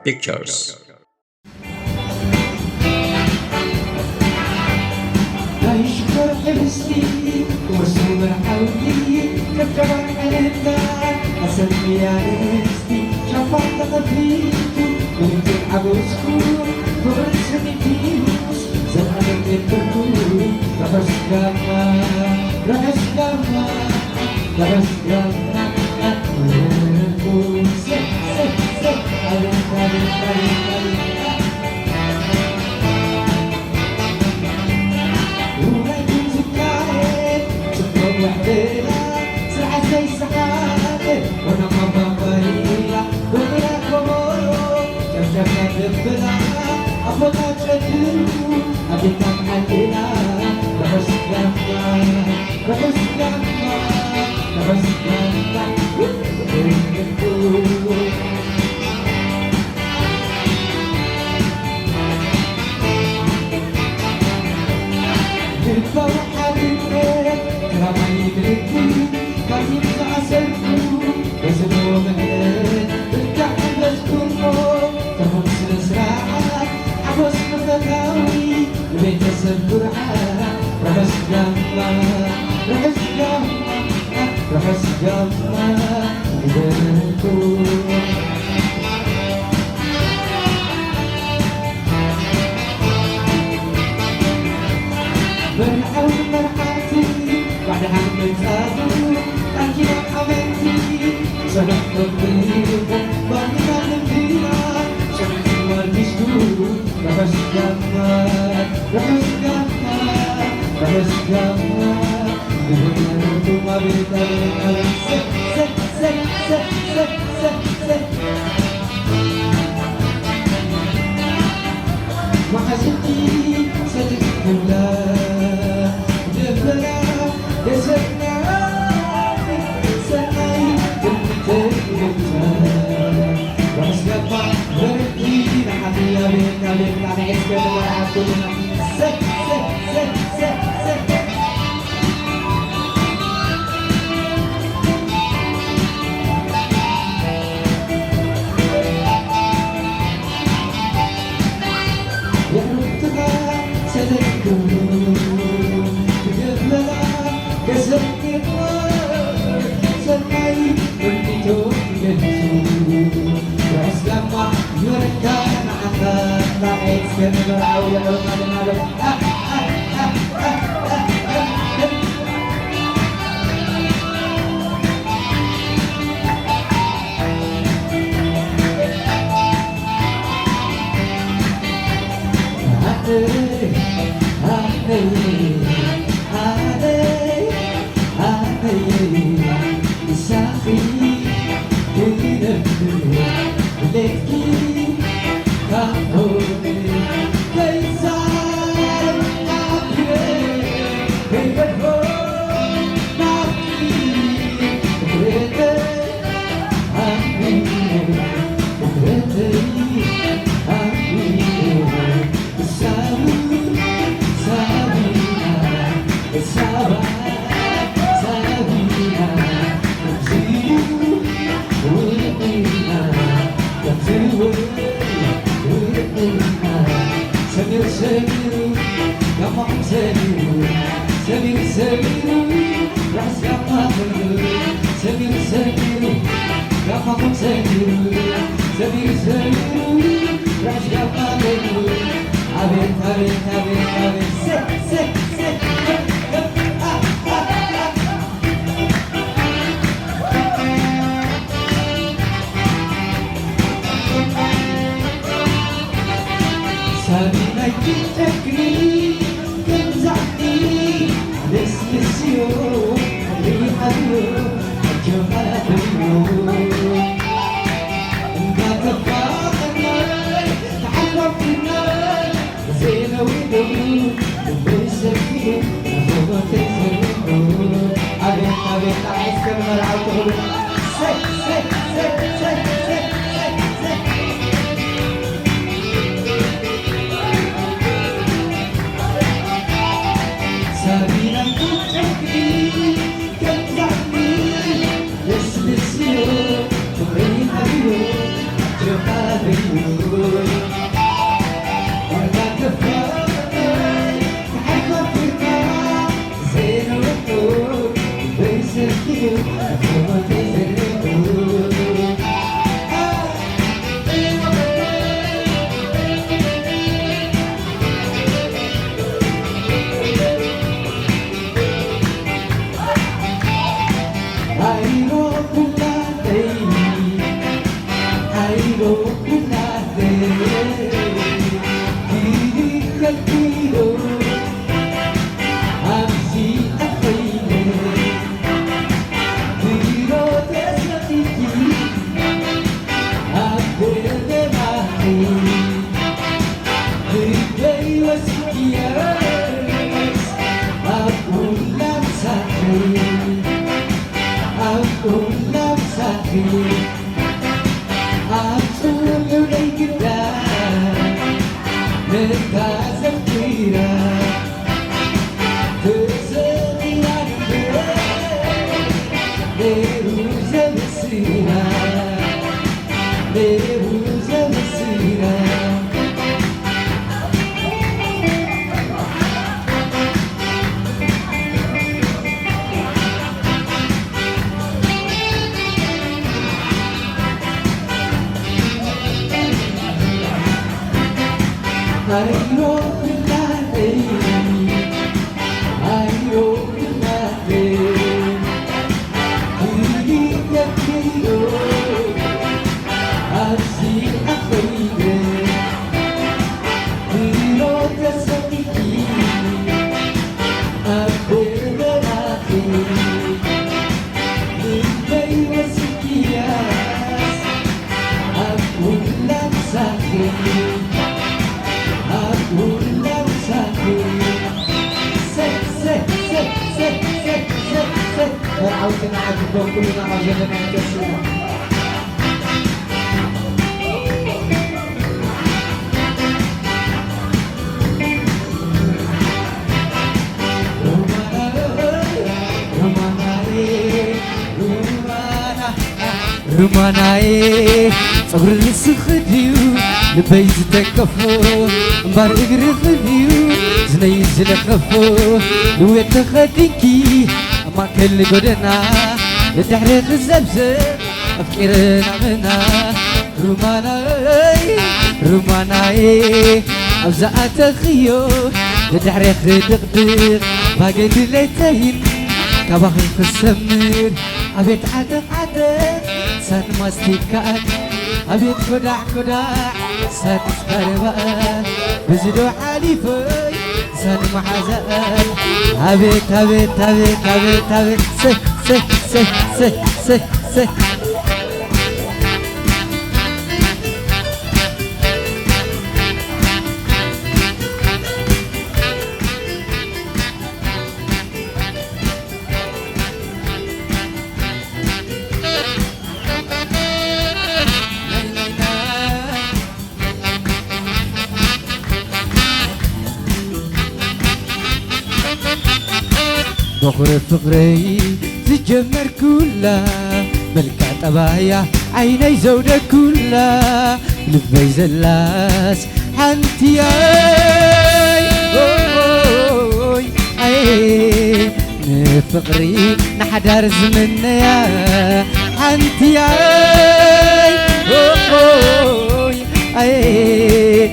Pictures. يشكر حبسي وصوب حولي كبر حياتنا أسمي يا رزقي شفعت غفيتو وانت عبوسكو فغل سنتيوس زمان البركو رفس جاما رفس جاما رفس جاما سك سك سك سرعة زي سحابة وانا مبابيلة وغيرها كمورو شفشفنا دبنا أفضل تشدلو أبيك محلنا رحس جنبا رحس جنبا رحس جنبا رحس جنبا بالحول مرحاتي بعد عم نتقابل أحكي لك حبيبتي سرحت بيها بعد ما نبيها سرحت والمشدود رحس جنبا رحس جنبا رحس جنبا بدنا ما بيتقابل سك سك سك سك سك سك سك وحشتي صدق كلها جبنا جسدنا سعي بالتجربة رحس جنبا بردينا حبيبي بينا بينا نعيش كلنا كلنا سك سك سك سك سك Sabina عاوزين نعجبكم كلنا مجانا نكسرها روماناي صغر السخديو لبيت تكفو مبار اقري خديو زني زلقفو لو يتخديكي ما كل قدنا لتحريق الزبزب أفكرنا منا روماناي روماناي أوزاء خيو لتحريق دقدق باقي ليتين كباخي في السمير أبيت عدق عدق سان ماستيكات أبيت كدع كدع سان سكربات بزدو حليفي سان محزان أبيت أبيت أبيت أبيت أبيت سه سه سه سه سه سه بخور فقري تجمر كلها ملكة طبايا عيني زودة كلها لبي زلاس حنتي اي فقري نحدر زمنيا حنتي اي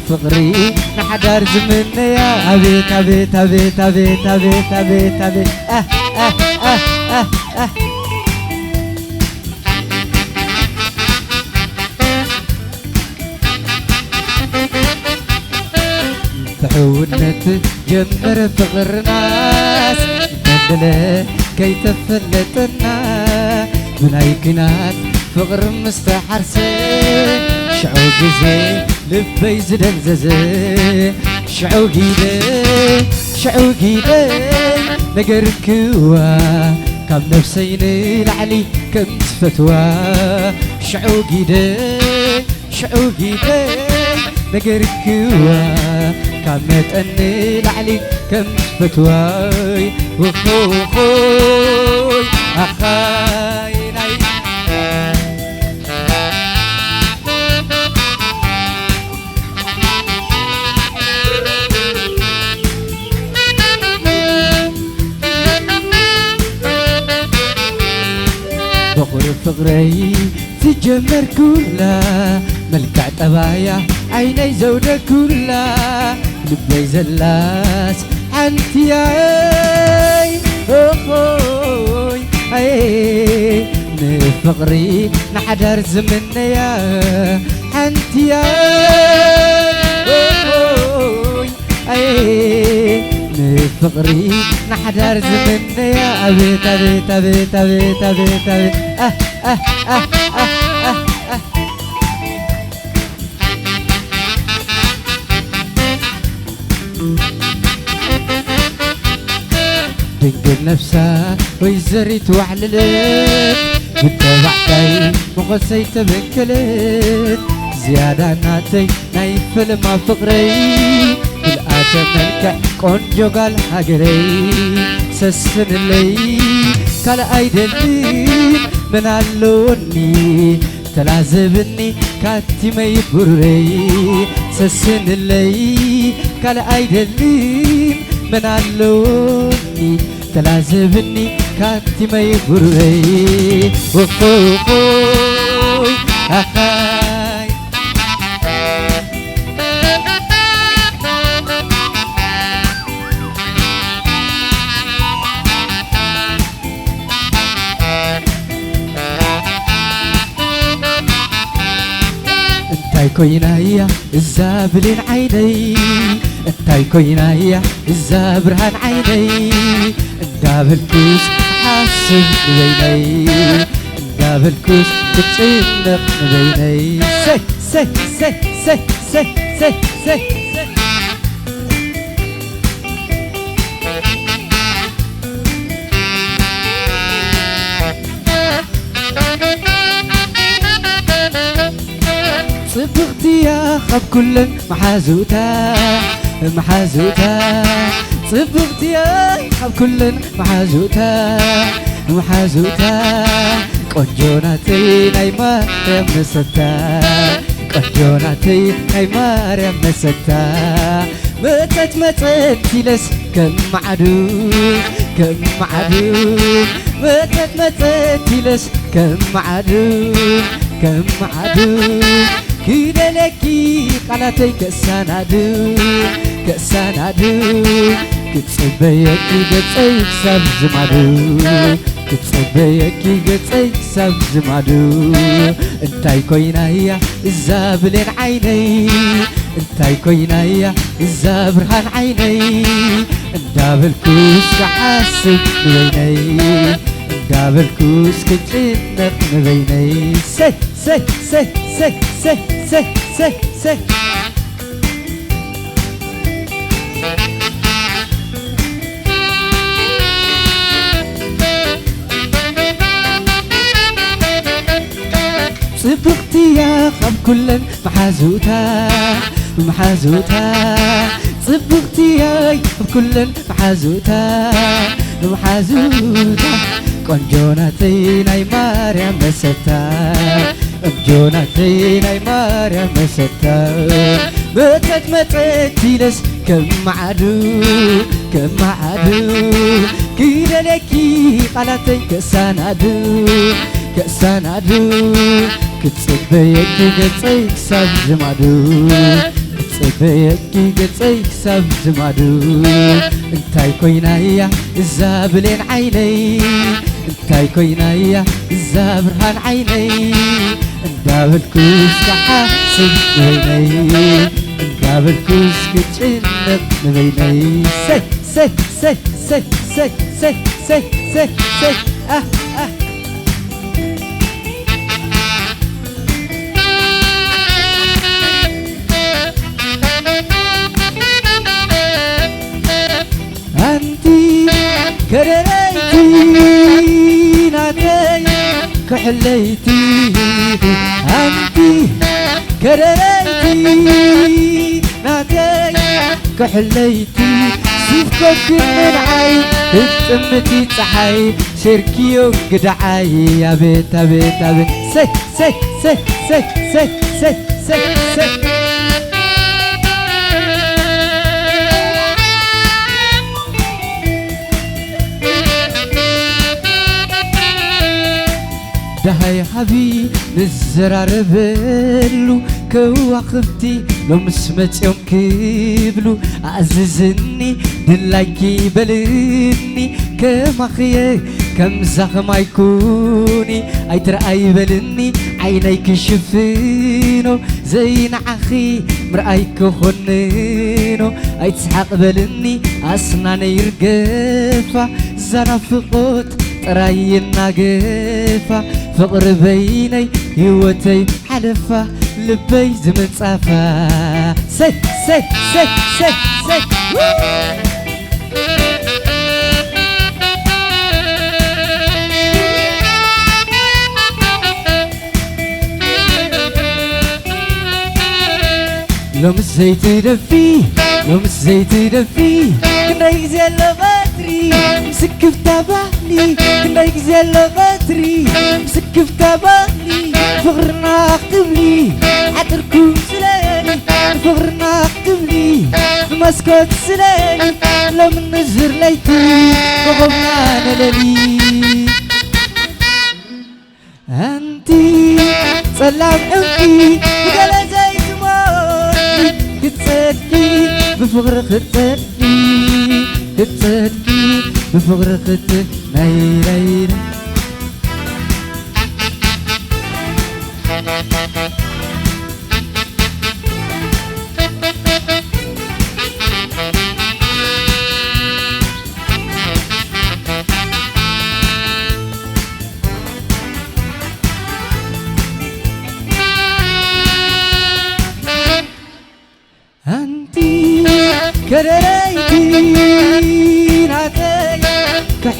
فقري نحدر زمنيا أبيت أبيت أبيت أبيت أبيت أبيت أبيت تحولنا تجمر فقر ناس بدله كي تفلتنا من أيقنات فقر مستحرسين شعوق زي لبي زدن ززي شعوقي لي شعوقي لي نقر كوا كم نفسيني لعلي كنت فتوى شعوقي لي شعوقي لي نقر كوا كم نتأني لعلي كنت فتوى وخوخوي أخاي بخور فقري تجمر كلها ملكة طبايا عيني زودة كلها لبي زلاس حنتي اخوي اي فقري نحدر زمنيا حنتي اخوي اي فقري نحدر زمنيا أبيت أبيت أبيت أبيت أبيت أبيت تنقل نفسها ويزريت وعللت بتبعتي مغسيت بنكلت زيادة ناتي نايف لما فقري بالآتم ملكة قنجو قال حقري سسن اللي كالا ايدلين من علوني تلازبني كاتي ما يبري سسن اللي كالا ايدلين من علوني تلازبني كاتي ما يبري وخوخوي أخاي كوينايا الزابلين عيني انتاي كوينايا الزابرهان عيني اندابلكوس حاسب بيني اندابلكوس تتشنق بيني سي سي سي سي سي سي سي صبغتي يا خب كل محازوتا محازوتا صبغتي يا خب كل محازوتا محازوتا قنجوناتي ناي مريم نستا قنجوناتي ناي مريم نستا متت متت تلس كم معدو كم معدو متت متت تلس كم معدو كم معدو كده لكي قلاتي كسانادو كسانادو كتصبيكي قصيك سب زمادو كتصبيكي قصيك سب زمادو انتاي كوينايا الزابلين عيني انتاي كوينايا الزابرهان عيني اندابلكوس حاسب بيني اندابلكوس كتنق بيني سي سي سي سي سي سي سي سي صبغتي يا خب كل محازوتا محازوتا صبغتي يا خب كل محازوتا محازوتا قنجوناتي ناي مريم مستا قنجوناتي ناي مريم مستا متت متت تلس كم معدو كم معدو كده لكي قلاتي كسانادو كسانادو كتصبيكي قصيك سب زمادو كتصبيكي قصيك سب زمادو انتاي كوينايا الزابلين عيني انتاي كوينايا الزابرهان عيني اندابلكوس كحاسب بيني اندابلكوس كتشنق بيني سي سي سي سي سي سي سي سي سي أنتي كرريتي ناتي كحليتي أنتي كرريتي ناتي كحليتي سيفكك من عين اتمتي تحي شركيو قدعي يا بيت يا بيت يا بيت سي سي سي سي سي سي سي سي دهي حبي نزرار بلو كواخبتي لو مسمت يوم كبلو عززني دلايكي بلني كما خيه كم زخم يكوني اي ترأي بلني عينيك شفينو زين عخي مرأيك خنينو اي تسحق بلني اسناني يرقفا زرافقوت راينا قفا فقر بيني هوتي حلفة لبي زمن صافا سي سي سي سي سي لو مش زي تدفي لو مش زي تدفي كنا يزيل غاتري مسكف تبالي كنا يزيل غاتري مسكف تبالي فغرنا اختبلي عطركم سلاني فغرنا اختبلي بمسكوت سلاني لو من نزر ليتي وغبنا نلالي انتي سلام انتي وقال زي تموتي كتصدقي بفغر خطتني كتصدقي بفغر خطتني نايرا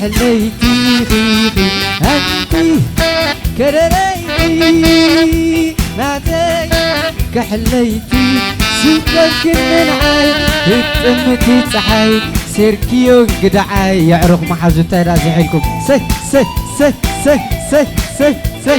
كحليتي خيخي أنتي كرريتي ناتي كحليتي سكك من عين اتمتي صحي سيركيو قدعي يعرق محازو تيرازي حيلكم سي سي سي سي سي سي سي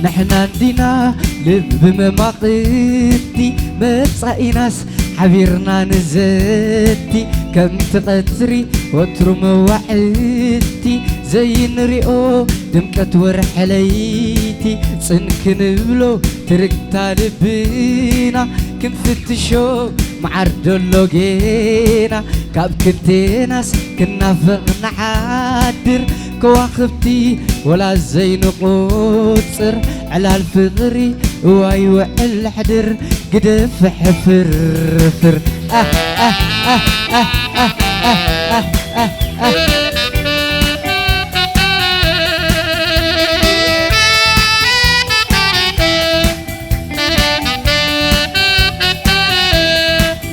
نحنا ندينا لب مماقتي مبصقي ناس حبيرنا نزتي كم تقتري وترو موعدتي زي نريو دمكة ورحليتي صنك نبلو تركتا لبينا كنفتشو معردلو جينا كاب كنتي ناس كنا فقنا حادر كواخبتي ولا زين قوصر على الفقري واي وعل حدر قدف حفر فر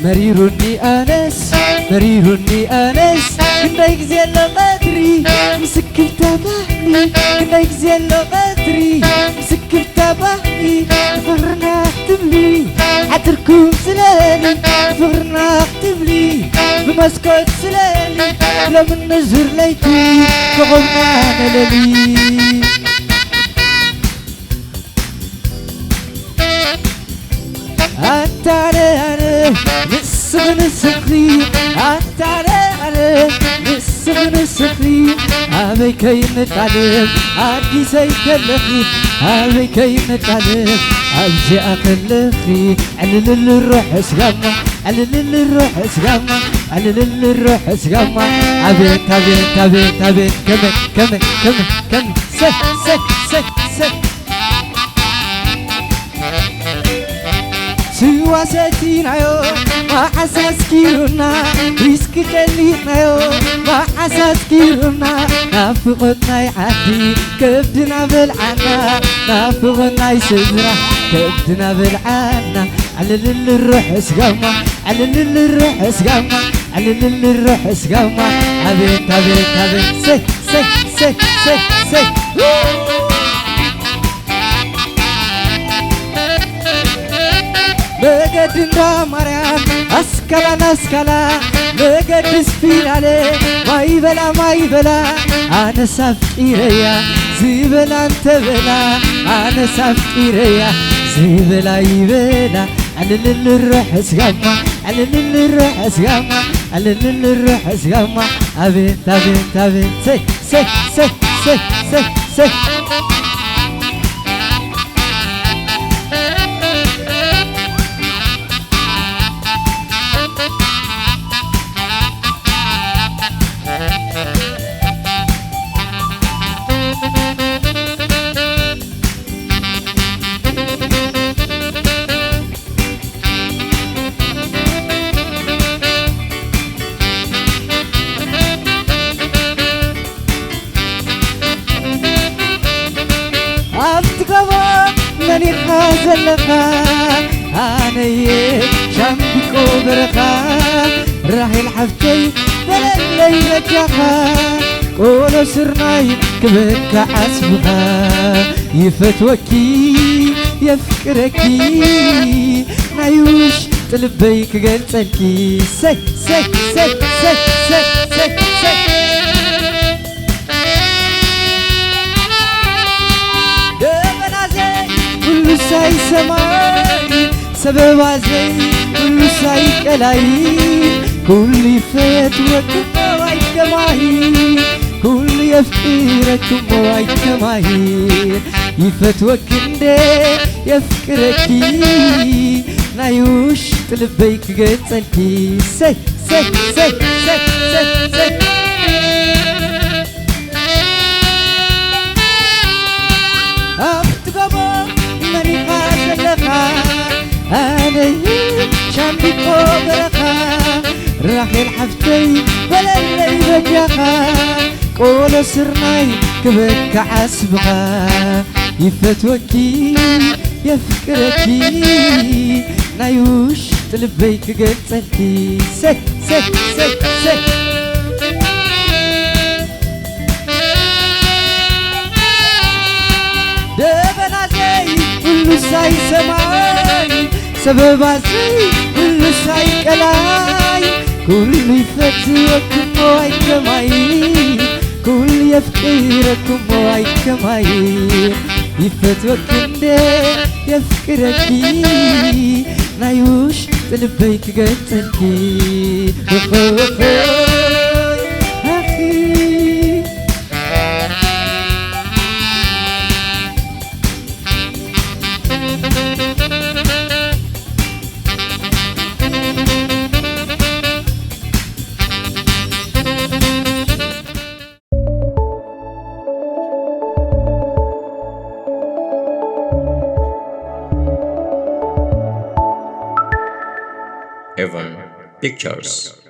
مريرني أنس مريرني أنس كنايك زيلا بدري مسكر تبهني كنايك زيلا بدري مسكر تبهني فغرنا اختبلي عتركم سلالي فغرنا اختبلي بمسكوت سلالي لمن نزر ليتي كغمنا نلالي أتعالي نسخي أتعالي نسخي أبي كي نتعلم عدي سيكلخي أبي كي نتعلم أبزي أقلخي علل الروح اسقما علل الروح اسقما علل الروح اسقما أبيت أبيت أبيت أبيت كمل سك سواساتينا يو ما حساس كيرونا ريسك كلينا يو ما حساس كيرونا نافقنا يعدي كبدنا بالعنا نافقنا يسزرا كبدنا بالعنا على الروح اسقما على الروح اسقما على الروح اسقما أبيت أبيت أبيت سي بقدنا مريم أسكلا بقد سفينالي ما يبلا أنا سفيريا زيبلا أنت بلا أنا سفيريا زيبلا يبلا على الروح اسقما على الروح اسقما على الروح اسقما أبيت سي من يخازلخا أنا شامبيكو برخا راهي الحفتي بلالي رجاخا قولو سرناي كبك عسبها يفتوكي يفكركي نايوش تلبيك قلتلكي سي كل ساي سماي سبب زي كل ساي كلاي كل فات وكم واي كماهي كل يفكركم واي كماهي يفت وكندي يفكركي نايوش تلبيك قتلكي سي أنا شامبيكو برخا راحي الحفتي بلالي بجاخا قولو سرناي كبك عسبها يفتوكي يفكركي نايوش تلبيك قلتلكي سك سك سك سك دبنا زي كل ساي سماي سبب زي كل ساي كلاي كل يفتوكم واي كماي كل يفكركم واي كماي يفتوكم ده يفكركي نايوش تلبيك قلتلكي أخي Evan Pictures.